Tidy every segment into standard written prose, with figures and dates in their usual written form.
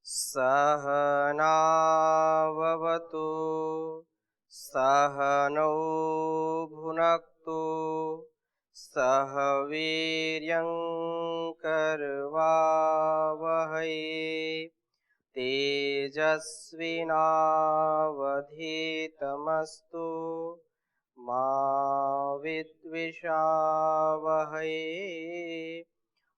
सहनाववतु सहनौ भुनक्तु सह वीर्यं करवावहै तेजस्विनावधीतमस्तु मा विद्विषावहै।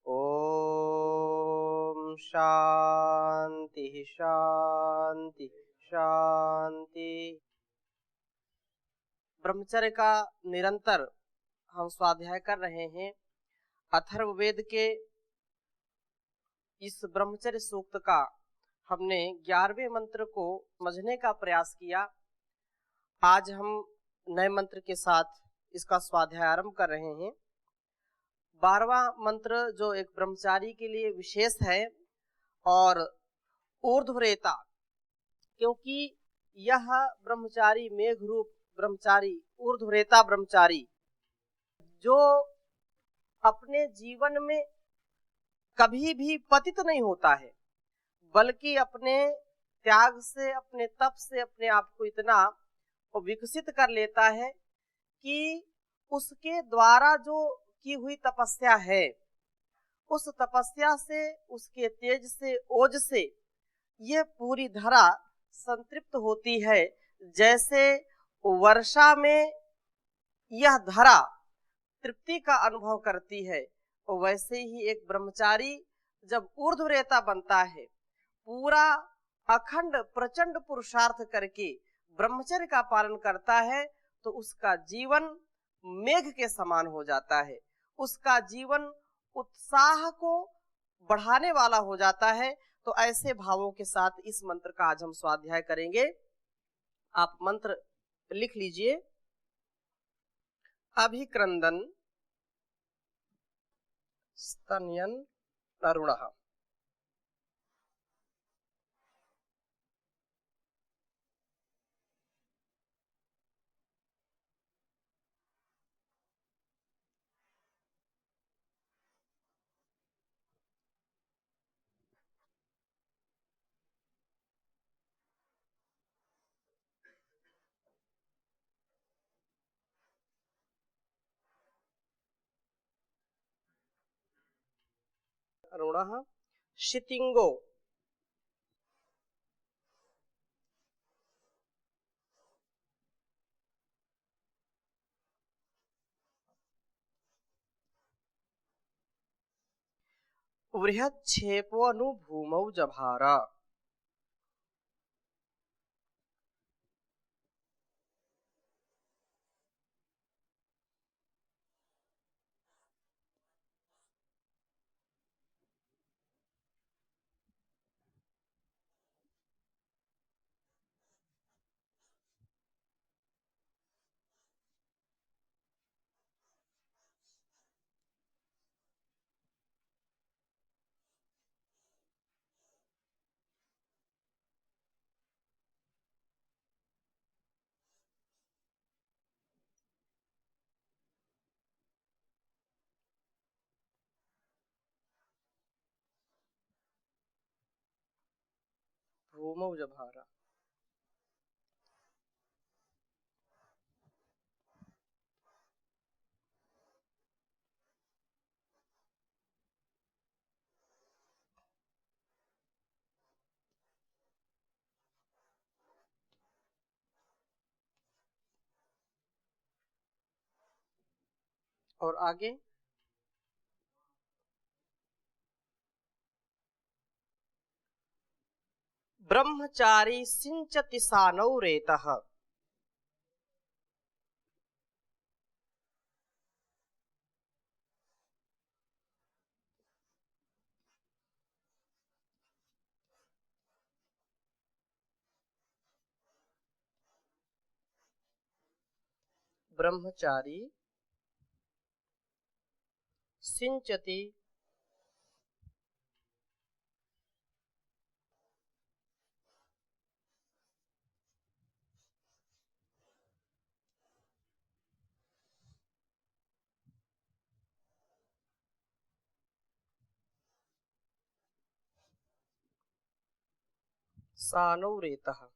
ओम शांति शांति शांति। ब्रह्मचर्य का निरंतर हम स्वाध्याय कर रहे हैं। अथर्ववेद के इस ब्रह्मचर्य सूक्त का हमने 11वें मंत्र को समझने का प्रयास किया। आज हम नए मंत्र के साथ इसका स्वाध्याय आरंभ कर रहे हैं। 12वां मंत्र जो एक ब्रह्मचारी के लिए विशेष है और ऊर्ध्वरेता, क्योंकि यह ब्रह्मचारी मेघ रूप ब्रह्मचारी, ऊर्ध्वरेता ब्रह्मचारी जो अपने जीवन में कभी भी पतित नहीं होता है, बल्कि अपने त्याग से, अपने तप से अपने आप को इतना विकसित कर लेता है कि उसके द्वारा जो की हुई तपस्या है, उस तपस्या से, उसके तेज से, ओज से ये पूरी धरा संतृप्त होती है। जैसे वर्षा में यह धरा तृप्ति का अनुभव करती है, वैसे ही एक ब्रह्मचारी जब ऊर्ध्वरेता बनता है, पूरा अखंड प्रचंड पुरुषार्थ करके ब्रह्मचर्य का पालन करता है, तो उसका जीवन मेघ के समान हो जाता है। उसका जीवन उत्साह को बढ़ाने वाला हो जाता है। तो ऐसे भावों के साथ इस मंत्र का आज हम स्वाध्याय करेंगे। आप मंत्र लिख लीजिए। अभिक्रंदन स्तन्यन तरुणः। अरुणः शितिंगो। बृहच्छेपोऽनु भूमौ जभार। भूमौ जभार। और आगे ब्रह्मचारी सिंचति सानौ रेतः। ब्रह्मचारी सिंचति सानौ रेतः।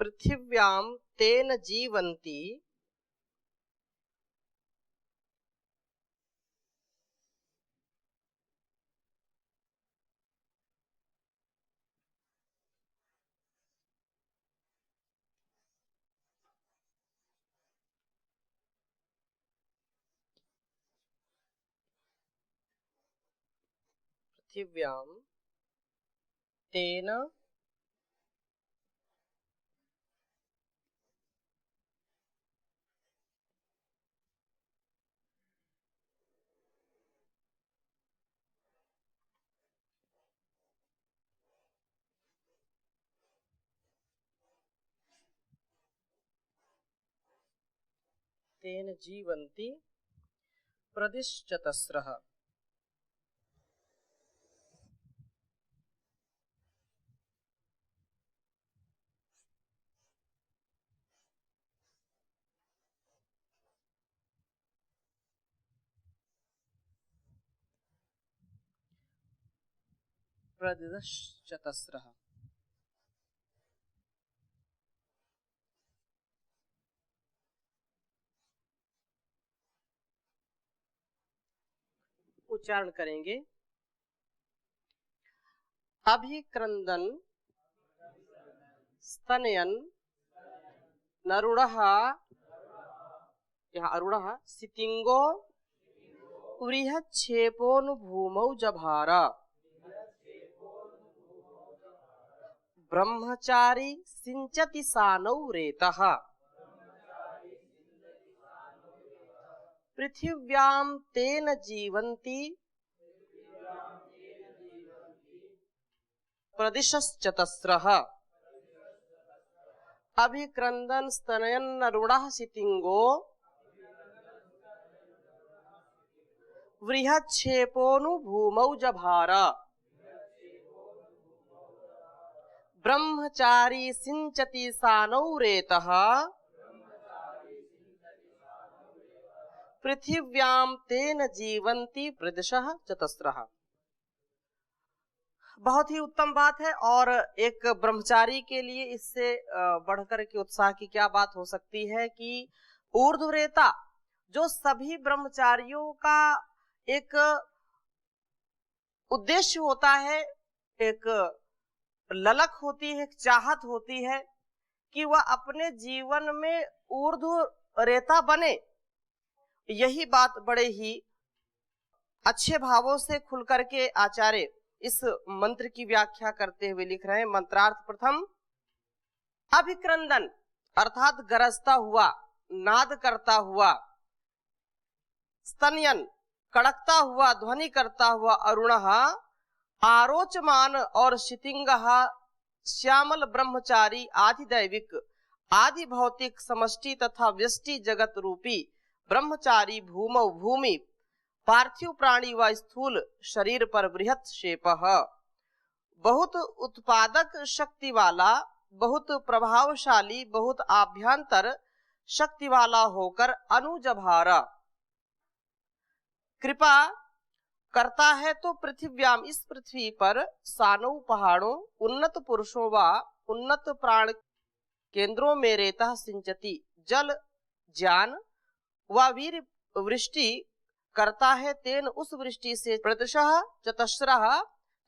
पृथिव्यां तेन जीवन्ति पृथिव्यां तेन जीवन्ति प्रदिश्चतस्रः। प्रदिश्चतस्रः। उच्चारण करेंगे। अभिक्रंदन स्तनयन नरुणः, यहाँ अरुणः सितिंगो बृहच्छेपोनुभूमौ जभार। ब्रह्मचारी सिंचति सानौ रेतः। पृथिव्यां तेन जीवन्ति प्रदिशश्चतस्रः। अभिक्रंदन स्तनयन नरुणः सितिंगो बृहच्छेपोनुभूमौ जभार। ब्रह्मचारी सिंचति सानौ रेतः। पृथिव्यां तेन जीवन्ति प्रदिशः चतस्रः। बहुत ही उत्तम बात है। और एक ब्रह्मचारी के लिए इससे बढ़कर के उत्साह की क्या बात हो सकती है कि ऊर्ध्वरेता जो सभी ब्रह्मचारियों का एक उद्देश्य होता है, एक ललक होती है, एक चाहत होती है कि वह अपने जीवन में ऊर्ध्वरेता बने। यही बात बड़े ही अच्छे भावों से खुल करके आचार्य इस मंत्र की व्याख्या करते हुए लिख रहे हैं। मंत्रार्थ प्रथम, अभिक्रंदन अर्थात गरजता हुआ, नाद करता हुआ, स्तनयन कड़कता हुआ, ध्वनि करता हुआ, अरुणः आरोचमान और शितिंगः श्यामल ब्रह्मचारी आधिदैविक आदि भौतिक समष्टि तथा व्यष्टि जगत रूपी ब्रह्मचारी भूमौ भूमि पार्थिव प्राणी व स्थूल शरीर पर बृहत् शेपः बहुत उत्पादक शक्ति वाला, बहुत प्रभावशाली, बहुत आभ्यंतर शक्ति वाला होकर अनुजभार कृपा करता है तो पृथिव्याम इस पृथ्वी पर सानौ पहाड़ों, उन्नत पुरुषों व उन्नत प्राण केंद्रों में रेता सिंचती जल ज्ञान व वीर वृष्टि करता है। तेन उस वृष्टि से प्रदिशः चतस्रः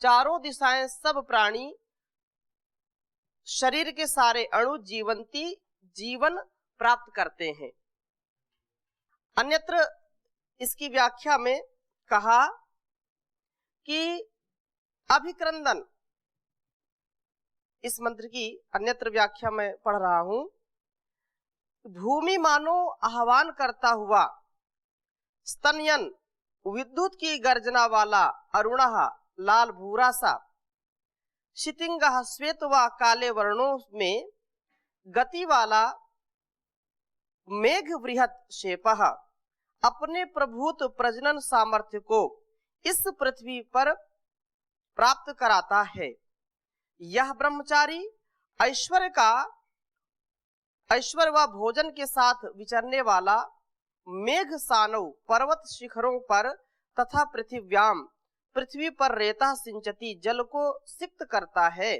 चारों दिशाएं सब प्राणी शरीर के सारे अणु जीवंती जीवन प्राप्त करते हैं। अन्यत्र इसकी व्याख्या में कहा कि अभिक्रंदन, इस मंत्र की अन्यत्र व्याख्या में पढ़ रहा हूं, भूमि मानो आह्वान करता हुआ, स्तनयन विद्युत की गर्जना वाला, अरुणः लाल भूरा सा, शितिंगः श्वेत व काले वर्णों में गति वाला, मेघ बृहत् शेपः अपने प्रभुत प्रजनन सामर्थ्य को इस पृथ्वी पर प्राप्त कराता है। यह ब्रह्मचारी ऐश्वर्य व भोजन के साथ विचरने वाला मेघ सानव पर्वत शिखरों पर तथा पृथ्वी पर रेता सिंचती जल को सिक्त करता है।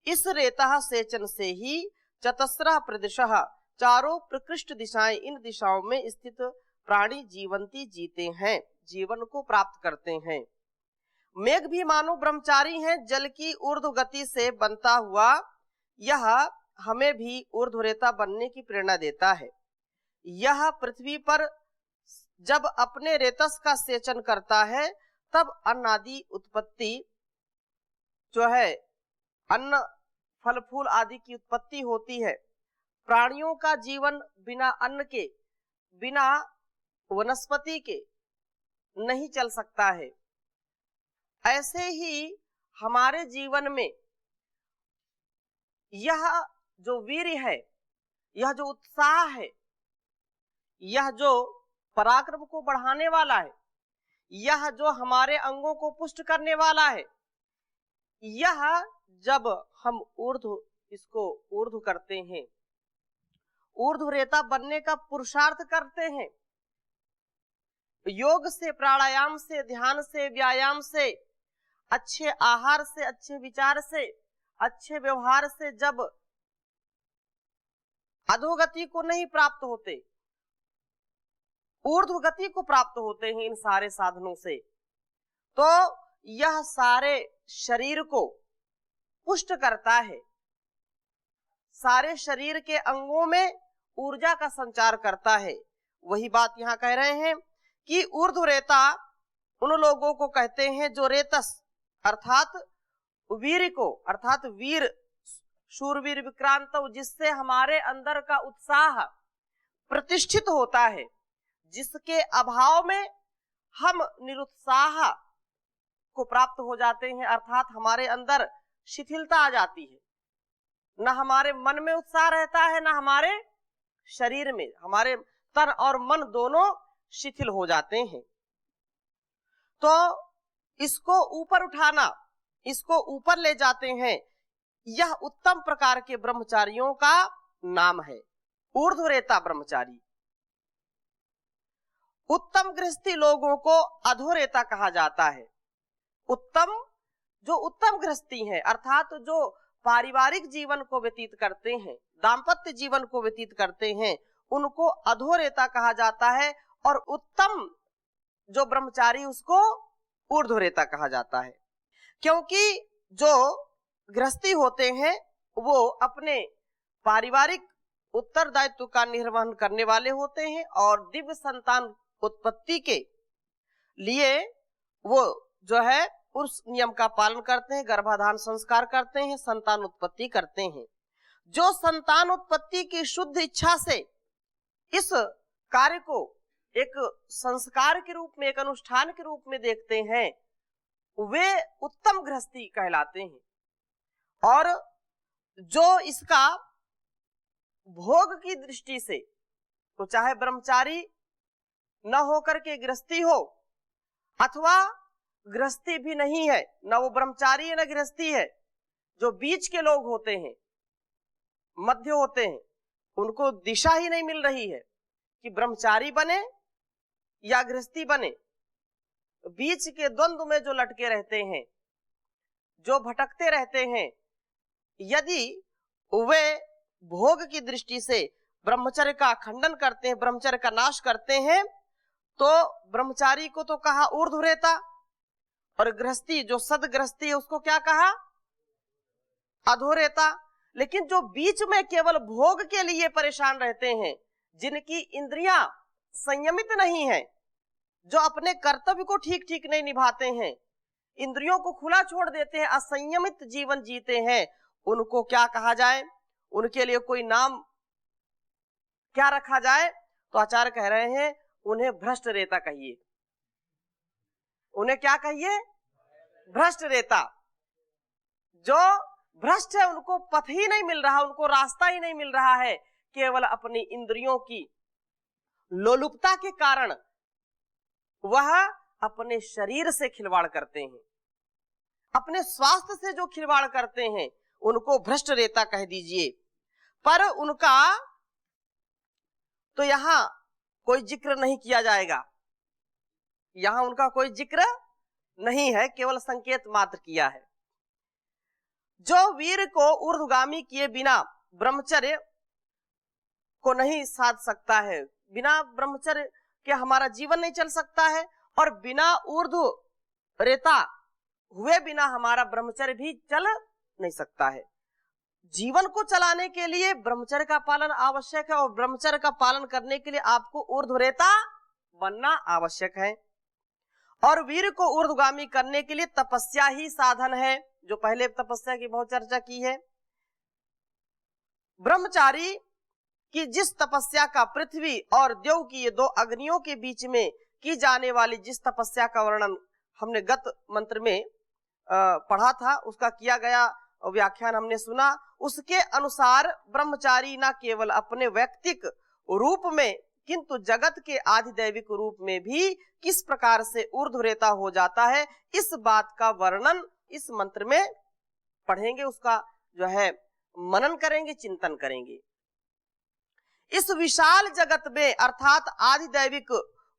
इस रेता सेचन से ही चतस्रः प्रदिशः चारों प्रकृष्ट दिशाएं, इन दिशाओं में स्थित प्राणी जीवंती जीते हैं, जीवन को प्राप्त करते हैं। मेघ भी मानो ब्रह्मचारी हैं, जल की ऊर्ध्व गति से बनता हुआ यह हमें भी ऊर्ध्वरेता बनने की प्रेरणा देता है। यह पृथ्वी पर जब अपने रेतस का सेचन करता है तब अन्न आदि उत्पत्ति जो है, अन्न फल फूल आदि की उत्पत्ति होती है। प्राणियों का जीवन बिना अन्न के, बिना वनस्पति के नहीं चल सकता है। ऐसे ही हमारे जीवन में यह जो वीर्य है, यह जो उत्साह है, यह जो पराक्रम को बढ़ाने वाला है, यह जो हमारे अंगों को पुष्ट करने वाला है, यह जब हम इसको ऊर्ध्व करते हैं, ऊर्ध्व रेता बनने का पुरुषार्थ करते हैं, योग से, प्राणायाम से, ध्यान से, व्यायाम से, अच्छे आहार से, अच्छे विचार से, अच्छे व्यवहार से जब अधोगति को नहीं प्राप्त होते, ऊर्ध्व गति को प्राप्त होते हैं इन सारे साधनों से, तो यह सारे शरीर को पुष्ट करता है, सारे शरीर के अंगों में ऊर्जा का संचार करता है। वही बात यहाँ कह रहे हैं कि ऊर्ध्व रेता उन लोगों को कहते हैं जो रेतस अर्थात वीर को, अर्थात वीर, शूरवीर विक्रांत, जिससे हमारे अंदर का उत्साह प्रतिष्ठित होता है, जिसके अभाव में हम निरुत्साह को प्राप्त हो जाते हैं, अर्थात हमारे अंदर शिथिलता आ जाती है। न हमारे मन में उत्साह रहता है, न हमारे शरीर में, हमारे तन और मन दोनों शिथिल हो जाते हैं। तो इसको ऊपर उठाना, इसको ऊपर ले जाते हैं, यह उत्तम प्रकार के ब्रह्मचारियों का नाम है, ऊर्ध्वरेता ब्रह्मचारी। उत्तम गृहस्थी लोगों को अधोरेता कहा जाता है। जो उत्तम गृहस्थी है, अर्थात जो पारिवारिक जीवन को व्यतीत करते हैं, दाम्पत्य जीवन को व्यतीत करते हैं, उनको अधोरेता कहा जाता है, और उत्तम जो ब्रह्मचारी उसको ऊर्ध्वरेता कहा जाता है। क्योंकि जो गृहस्थी होते हैं वो अपने पारिवारिक उत्तरदायित्व का निर्वहन करने वाले होते हैं, और दिव्य संतान उत्पत्ति के लिए वो जो है उस नियम का पालन करते हैं, गर्भाधान संस्कार करते हैं, संतान उत्पत्ति करते हैं। जो संतान उत्पत्ति की शुद्ध इच्छा से इस कार्य को एक संस्कार के रूप में, एक अनुष्ठान के रूप में देखते हैं, वे उत्तम गृहस्थी कहलाते हैं। और जो इसका भोग की दृष्टि से, तो चाहे ब्रह्मचारी न होकर के गृहस्थी हो, अथवा गृहस्थी भी नहीं है, न वो ब्रह्मचारी है न गृहस्थी है, जो बीच के लोग होते हैं, मध्य होते हैं, उनको दिशा ही नहीं मिल रही है कि ब्रह्मचारी बने या गृहस्थी बने। बीच के द्वंद्व में जो लटके रहते हैं, जो भटकते रहते हैं, यदि वे भोग की दृष्टि से ब्रह्मचर्य का खंडन करते हैं, ब्रह्मचर्य का नाश करते हैं, तो ब्रह्मचारी को तो कहा ऊर्ध्वरेता, और गृहस्थी जो सदगृहस्थी है उसको क्या कहा, अधोरेता। लेकिन जो बीच में केवल भोग के लिए परेशान रहते हैं, जिनकी इंद्रियां संयमित नहीं है, जो अपने कर्तव्य को ठीक ठीक नहीं निभाते हैं, इंद्रियों को खुला छोड़ देते हैं, असंयमित जीवन जीते हैं, उनको क्या कहा जाए, उनके लिए कोई नाम क्या रखा जाए? तो आचार्य कह रहे हैं उन्हें भ्रष्ट रेता कहिए। उन्हें क्या कहिए? भ्रष्ट रेता। जो भ्रष्ट है, उनको पथ ही नहीं मिल रहा, उनको रास्ता ही नहीं मिल रहा है, केवल अपनी इंद्रियों की लोलुपता के कारण वह अपने शरीर से खिलवाड़ करते हैं, अपने स्वास्थ्य से जो खिलवाड़ करते हैं उनको भ्रष्ट रेता कह दीजिए। पर उनका तो यहां कोई जिक्र नहीं किया जाएगा, यहां उनका कोई जिक्र नहीं है, केवल संकेत मात्र किया है। जो वीर को ऊर्ध्वगामी किए बिना ब्रह्मचर्य को नहीं साध सकता है, बिना ब्रह्मचर्य के हमारा जीवन नहीं चल सकता है, और बिना ऊर्ध्व रेता हुए बिना हमारा ब्रह्मचर्य भी चल नहीं सकता है। जीवन को चलाने के लिए ब्रह्मचर्य का पालन आवश्यक है, और ब्रह्मचर्य का पालन करने के लिए आपको ऊर्ध्वरेता बनना आवश्यक है। और वीर को ऊर्ध्वगामी करने के लिए तपस्या ही साधन है, जो पहले तपस्या की बहुत चर्चा की है। ब्रह्मचारी कि जिस तपस्या का पृथ्वी और देव की ये दो अग्नियों के बीच में की जाने वाली जिस तपस्या का वर्णन हमने गत मंत्र में पढ़ा था, उसका किया गया व्याख्यान हमने सुना, उसके अनुसार ब्रह्मचारी न केवल अपने व्यक्तिक रूप में किंतु जगत के आधिदैविक रूप में भी किस प्रकार से ऊर्ध्वरेता हो जाता है, इस बात का वर्णन इस मंत्र में पढ़ेंगे, उसका जो है मनन करेंगे, चिंतन करेंगे। इस विशाल जगत में अर्थात आधिदैविक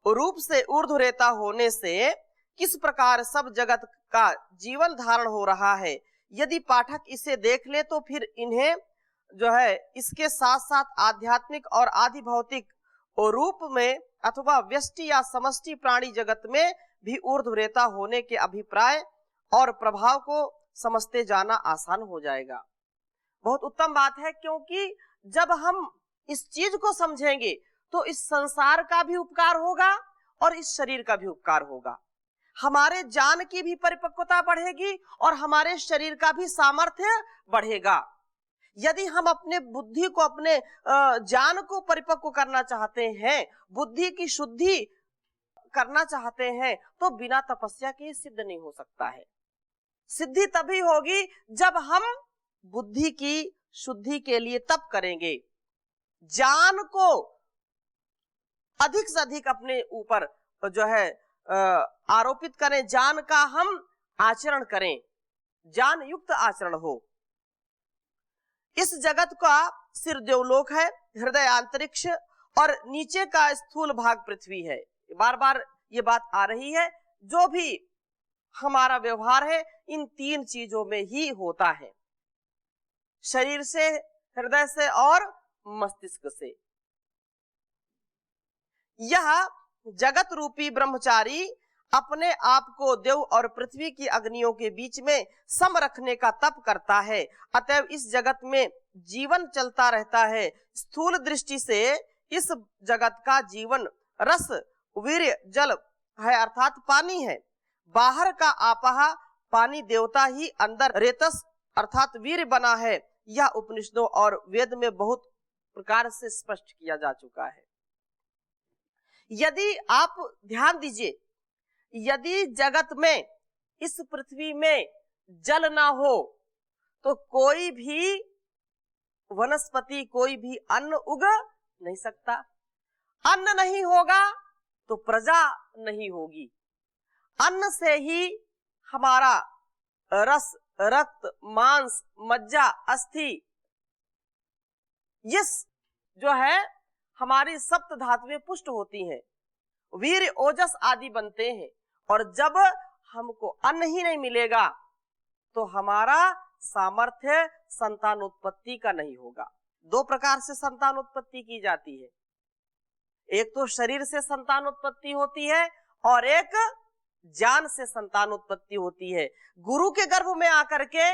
रूप से ऊर्ध्वरेता होने से किस प्रकार सब जगत का जीवन धारण हो रहा है, यदि पाठक इसे देख ले तो फिर इन्हें जो है इसके साथ साथ आध्यात्मिक और आदि भौतिक रूप में अथवा व्यष्टि या समष्टि प्राणी जगत में भी ऊर्ध्वरेता होने के अभिप्राय और प्रभाव को समझते जाना आसान हो जाएगा। बहुत उत्तम बात है, क्योंकि जब हम इस चीज को समझेंगे तो इस संसार का भी उपकार होगा और इस शरीर का भी उपकार होगा। हमारे ज्ञान की भी परिपक्वता बढ़ेगी और हमारे शरीर का भी सामर्थ्य बढ़ेगा। यदि हम अपने बुद्धि को, अपने ज्ञान को परिपक्व करना चाहते हैं, बुद्धि की शुद्धि करना चाहते हैं, तो बिना तपस्या के सिद्ध नहीं हो सकता है। सिद्धि तभी होगी जब हम बुद्धि की शुद्धि के लिए तप करेंगे, ज्ञान को अधिक से अधिक अपने ऊपर जो है आरोपित करें, ज्ञान का हम आचरण करें, ज्ञान युक्त आचरण हो। इस जगत का सिर देवलोक है, हृदय अंतरिक्ष और नीचे का स्थूल भाग पृथ्वी है। बार बार ये बात आ रही है, जो भी हमारा व्यवहार है इन तीन चीजों में ही होता है, शरीर से, हृदय से और मस्तिष्क से। यह जगत रूपी ब्रह्मचारी अपने आप को देव और पृथ्वी की अग्नियों के बीच में सम रखने का तप करता है, अतएव इस जगत में जीवन चलता रहता है। स्थूल दृष्टि से इस जगत का जीवन रस, वीर्य, जल है अर्थात पानी है। बाहर का आपहा पानी देवता ही अंदर रेतस अर्थात वीर्य बना है। यह उपनिषदों और वेद में बहुत प्रकार से स्पष्ट किया जा चुका है। यदि आप ध्यान दीजिए, यदि जगत में, इस पृथ्वी में जल ना हो तो कोई भी वनस्पति, कोई भी अन्न उग नहीं सकता। अन्न नहीं होगा तो प्रजा नहीं होगी। अन्न से ही हमारा रस, रक्त, मांस, मज्जा, अस्थि, ये जो है हमारी सप्त धातुएं पुष्ट होती हैं, वीर, ओजस आदि बनते हैं। और जब हमको अन्न ही नहीं मिलेगा तो हमारा सामर्थ्य संतानोत्पत्ति का नहीं होगा। दो प्रकार से संतानोत्पत्ति की जाती है, एक तो शरीर से संतानोत्पत्ति होती है और एक ज्ञान से संतानोत्पत्ति होती है। गुरु के गर्भ में आकर के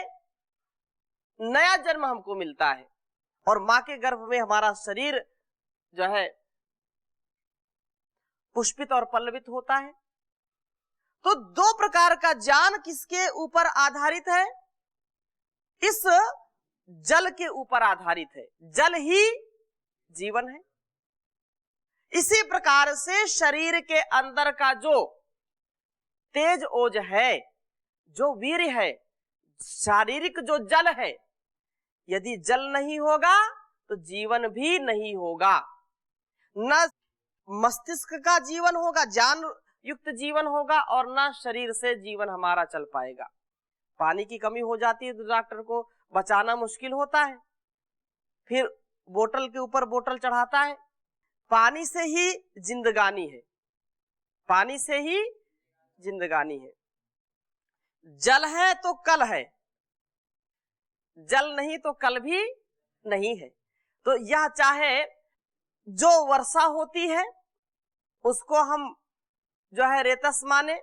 नया जन्म हमको मिलता है और माँ के गर्भ में हमारा शरीर जो है पुष्पित और पल्लवित होता है। तो दो प्रकार का ज्ञान किसके ऊपर आधारित है? इस जल के ऊपर आधारित है। जल ही जीवन है। इसी प्रकार से शरीर के अंदर का जो तेज ओज है, जो वीर है, शारीरिक जो जल है, यदि जल नहीं होगा तो जीवन भी नहीं होगा। न मस्तिष्क का जीवन होगा, ज्ञान युक्त जीवन होगा, और ना शरीर से जीवन हमारा चल पाएगा। पानी की कमी हो जाती है तो डॉक्टर को बचाना मुश्किल होता है, फिर बोतल के ऊपर बोतल चढ़ाता है। पानी से ही जिंदगानी है, पानी से ही जिंदगानी है। जल है तो कल है, जल नहीं तो कल भी नहीं है। तो यह चाहे जो वर्षा होती है उसको हम जो है रेतस माने,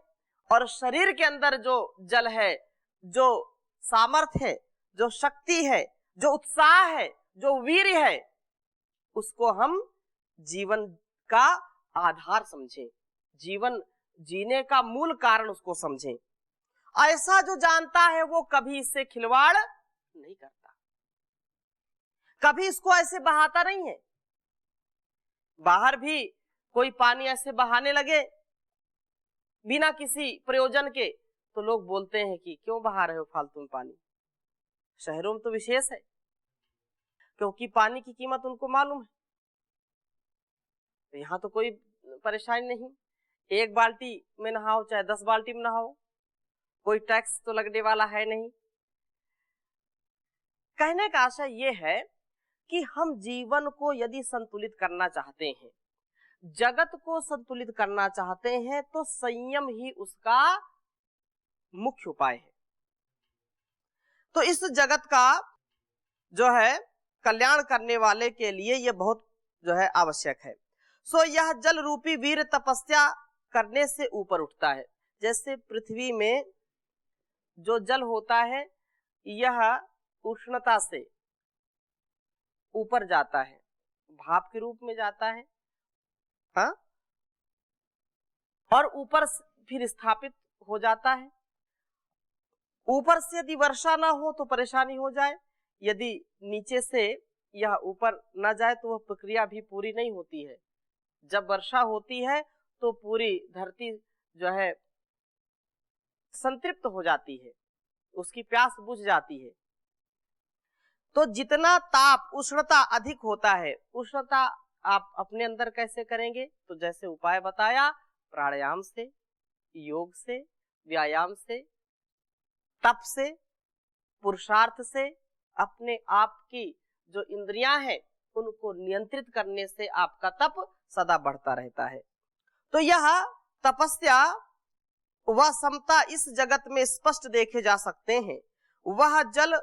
और शरीर के अंदर जो जल है, जो सामर्थ्य है, जो शक्ति है, जो उत्साह है, जो वीर है, उसको हम जीवन का आधार समझें, जीवन जीने का मूल कारण उसको समझें। ऐसा जो जानता है वो कभी इससे खिलवाड़ नहीं करता, कभी इसको ऐसे बहाता नहीं है। बाहर भी कोई पानी ऐसे बहाने लगे बिना किसी प्रयोजन के तो लोग बोलते हैं कि क्यों बहा रहे हो फालतू में पानी। शहरों में तो विशेष है, क्योंकि पानी की कीमत उनको मालूम है। तो यहाँ तो कोई परेशानी नहीं, एक बाल्टी में नहाओ चाहे 10 बाल्टी में नहाओ, कोई टैक्स तो लगने वाला है नहीं। कहने का आशय ये है कि हम जीवन को यदि संतुलित करना चाहते हैं, जगत को संतुलित करना चाहते हैं, तो संयम ही उसका मुख्य उपाय है। तो इस जगत का जो है कल्याण करने वाले के लिए यह बहुत जो है आवश्यक है। सो यह जल रूपी वीर तपस्या करने से ऊपर उठता है। जैसे पृथ्वी में जो जल होता है यह उष्णता से ऊपर जाता है, भाप के रूप में जाता है, हाँ, और ऊपर फिर स्थापित हो जाता है। ऊपर से यदि वर्षा ना हो तो परेशानी हो जाए, यदि नीचे से यह ऊपर ना जाए तो वह प्रक्रिया भी पूरी नहीं होती है। जब वर्षा होती है तो पूरी धरती जो है संतृप्त हो जाती है, उसकी प्यास बुझ जाती है। तो जितना ताप उष्णता अधिक होता है, उष्णता आप अपने अंदर कैसे करेंगे? तो जैसे उपाय बताया, प्राणायाम से, योग से, व्यायाम से, तप से, पुरुषार्थ से, अपने आप की जो इंद्रियां हैं उनको नियंत्रित करने से आपका तप सदा बढ़ता रहता है। तो यह तपस्या व समता इस जगत में स्पष्ट देखे जा सकते हैं। वह जल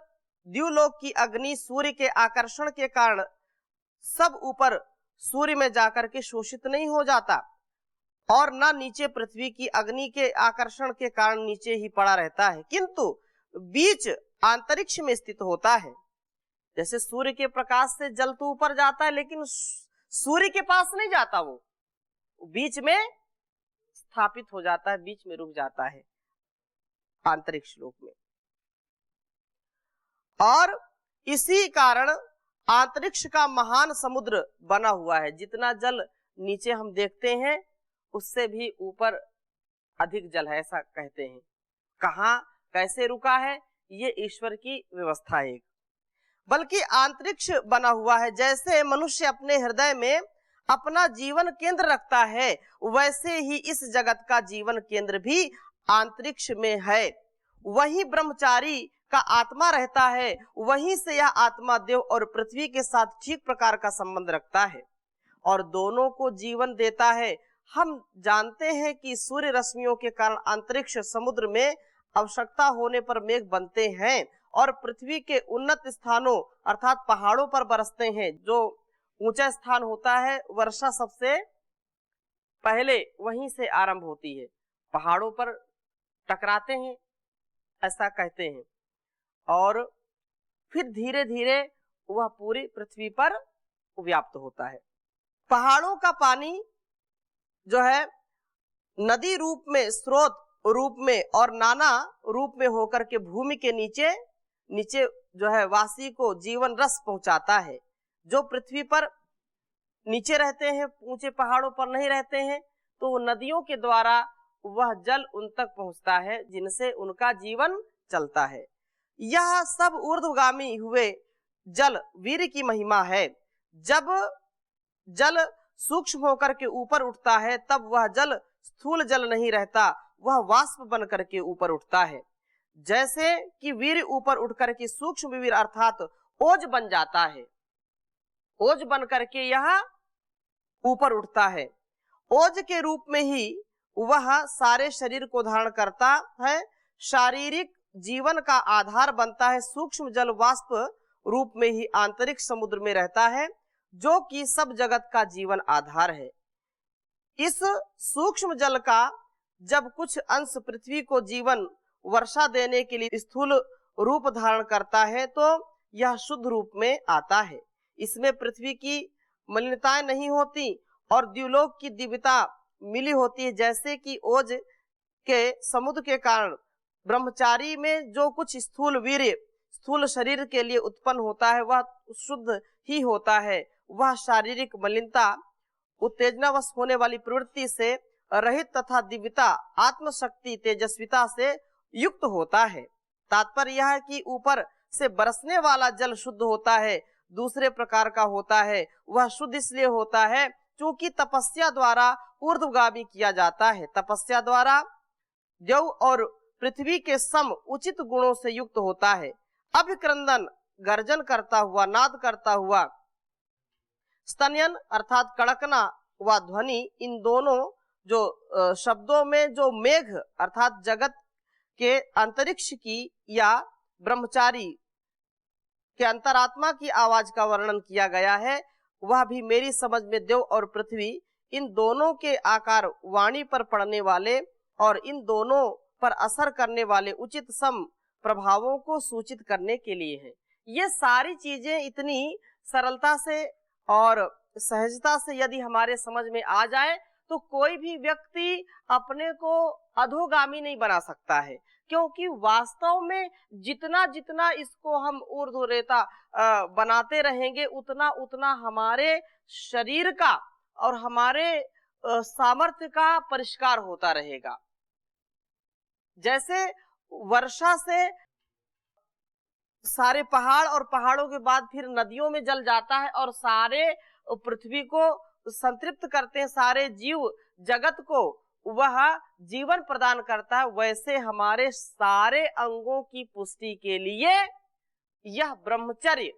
द्युलोक की अग्नि सूर्य के आकर्षण के कारण सब ऊपर सूर्य में जाकर के शोषित नहीं हो जाता, और न नीचे पृथ्वी की अग्नि के आकर्षण के कारण नीचे ही पड़ा रहता है, किंतु बीच अंतरिक्ष में स्थित होता है। जैसे सूर्य के प्रकाश से जल तो ऊपर जाता है, लेकिन सूर्य के पास नहीं जाता, वो बीच में स्थापित हो जाता है, बीच में रुक जाता है अंतरिक्ष लोक में। और इसी कारण अंतरिक्ष का महान समुद्र बना हुआ है। जितना जल नीचे हम देखते हैं उससे भी ऊपर अधिक जल है, ऐसा कहते हैं। कहाँ कैसे रुका है ये ईश्वर की व्यवस्था है। बल्कि अंतरिक्ष बना हुआ है। जैसे मनुष्य अपने हृदय में अपना जीवन केंद्र रखता है, वैसे ही इस जगत का जीवन केंद्र भी अंतरिक्ष में है। वही ब्रह्मचारी का आत्मा रहता है, वहीं से यह आत्मा देव और पृथ्वी के साथ ठीक प्रकार का संबंध रखता है और दोनों को जीवन देता है। हम जानते हैं कि सूर्य रश्मियों के कारण अंतरिक्ष समुद्र में आवश्यकता होने पर मेघ बनते हैं और पृथ्वी के उन्नत स्थानों अर्थात पहाड़ों पर बरसते हैं। जो ऊंचा स्थान होता है वर्षा सबसे पहले वहीं से आरंभ होती है, पहाड़ों पर टकराते हैं ऐसा कहते हैं, और फिर धीरे धीरे वह पूरी पृथ्वी पर व्याप्त होता है। पहाड़ों का पानी जो है नदी रूप में, स्रोत रूप में और नाना रूप में होकर के भूमि के नीचे जो है वासी को जीवन रस पहुंचाता है। जो पृथ्वी पर नीचे रहते हैं, ऊंचे पहाड़ों पर नहीं रहते हैं, तो नदियों के द्वारा वह जल उन तक पहुंचता है जिनसे उनका जीवन चलता है। यह सब ऊर्ध्वगामी हुए जल वीर की महिमा है। जब जल सूक्ष्म होकर के ऊपर उठता है, तब वह जल स्थूल जल नहीं रहता, वह वाष्प बन करके ऊपर उठता है। जैसे कि वीर्य ऊपर उठ करके सूक्ष्म वीर्य अर्थात ओज बन जाता है, ओज बन करके यह ऊपर उठता है। ओज के रूप में ही वह सारे शरीर को धारण करता है, शारीरिक जीवन का आधार बनता है। सूक्ष्म जल वाष्प रूप में ही आंतरिक समुद्र में रहता है, जो कि सब जगत का जीवन आधार है। इस सूक्ष्म जल का जब कुछ अंश पृथ्वी को जीवन वर्षा देने के लिए स्थूल रूप धारण करता है, तो यह शुद्ध रूप में आता है। इसमें पृथ्वी की मलिनताएं नहीं होती और द्युलोक की दिव्यता मिली होती है। जैसे कि ओज के समुद्र के कारण ब्रह्मचारी में जो कुछ स्थूल वीर्य स्थूल शरीर के लिए उत्पन्न होता है, वह शुद्ध ही होता है। वह शारीरिक मलिनता, उत्तेजनावश होने वाली प्रवृत्ति से रहित तथा दिव्यता, आत्मशक्ति, तेजस्विता से युक्त होता है। तात्पर्य यह है कि ऊपर से बरसने वाला जल शुद्ध होता है, दूसरे प्रकार का होता है। वह शुद्ध इसलिए होता है क्योंकि तपस्या द्वारा ऊर्ध्वगामी किया जाता है। तपस्या द्वारा देव और पृथ्वी के सम उचित गुणों से युक्त होता है। अभिक्रंदन गर्जन करता हुआ, नाद करता हुआ, स्तनयन अर्थात कड़कना व ध्वनि, इन दोनों जो शब्दों में जो मेघ अर्थात जगत के अंतरिक्ष की या ब्रह्मचारी के अंतरात्मा की आवाज का वर्णन किया गया है, वह भी मेरी समझ में देव और पृथ्वी इन दोनों के आकार वाणी पर पड़ने वाले और इन दोनों पर असर करने वाले उचित सम प्रभावों को सूचित करने के लिए है। ये सारी चीजें इतनी सरलता से और सहजता से यदि हमारे समझ में आ जाए तो कोई भी व्यक्ति अपने को अधोगामी नहीं बना सकता है, क्योंकि वास्तव में जितना जितना इसको हम ऊर्ध्वरेता बनाते रहेंगे, उतना उतना हमारे शरीर का और हमारे सामर्थ्य का परिष्कार होता रहेगा। जैसे वर्षा से सारे पहाड़ और पहाड़ों के बाद फिर नदियों में जल जाता है और सारे पृथ्वी को संतृप्त करते हैं, सारे जीव जगत को वह जीवन प्रदान करता है, वैसे हमारे सारे अंगों की पुष्टि के लिए यह ब्रह्मचर्य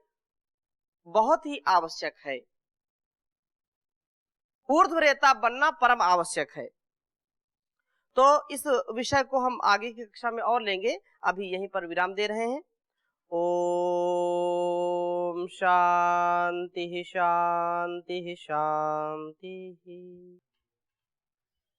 बहुत ही आवश्यक है। ऊर्ध्वरेता बनना परम आवश्यक है। तो इस विषय को हम आगे की कक्षा में और लेंगे, अभी यहीं पर विराम दे रहे हैं। ओम शांति शांति शांति।